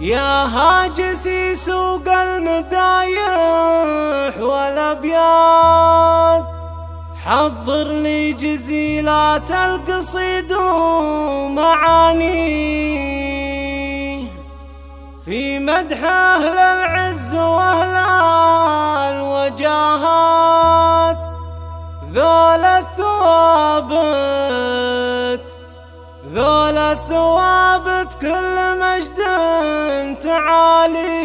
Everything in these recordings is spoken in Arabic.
يا هاجسي سوق المدايح والابيات، حضر لي جزيلات القصيد ومعاني في مدح أهل العز وأهل الوجاهات. ذول الثوابت كل مجد تعالي.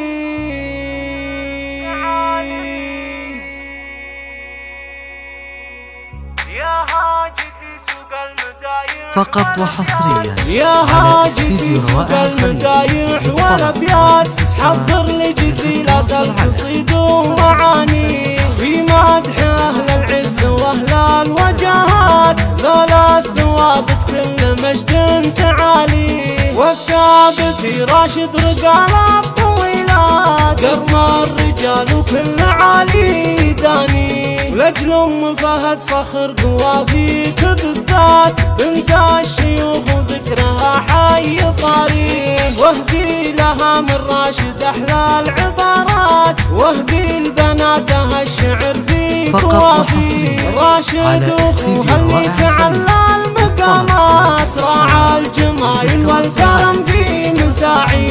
يا هاجسي سوق المدايح فقط وحصريا يا هاجسي سوق المدايح والابيات، حضر لي جزيلات القصيد ومعاني في مدح اهل العز واهل الوجاهات. ذولا الثوابت كل مجد تعالي، والثابت راشد رجال الطويلات، قرن الرجال وكل عالي داني. ولأجل ام فهد صخر قوافيك بالذات، بنت الشيوخ وذكرها حي طاري. واهدي لها من راشد احلى العبارات، واهدي لبناتها الشعر في قوافي. راشد اخوها اللي تعلى المقامات، راعى الجمايل والكرم في مساعي.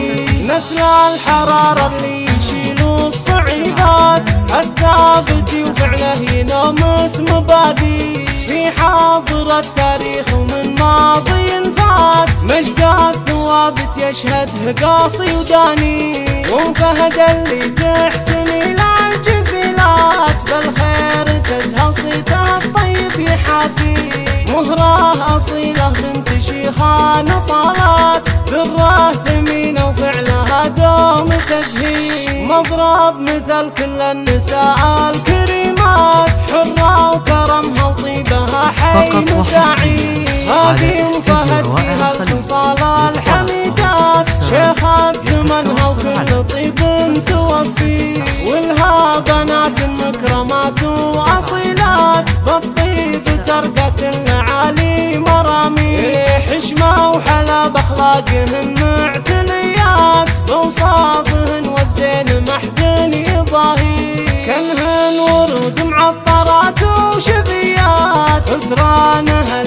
نسل الحرارة اللي يشيلوا الصعيبات، الثابت وفعله ينامس مبادئ في حاضر التاريخ ومن ماضي فات. مجد الثوابت يشهده قاصي وداني، وفهد اللي تحتمل الجزيلات، بالخير تزهر صيته الطيب يحاكي. مهرة أصيلة بنت شيخان طالات، ذرة ثمينة وفعلها دوم تزهير. مضرب مثل كل النساء الكريمات، حرة وكرمها وطيبها حي مساعي. هذه فهد فيها الخصال الحميدات، شيخات زمنها وكل طيب توفي. ولها بنات مكرمات واصيلات، بالطيب ترقت المعالي مرامي. حشمة وحلا باخلاقهن معتليات، بوصافهن والزين محدن يضاهي. كلهن ورود معطرات وشذيات، حسرانها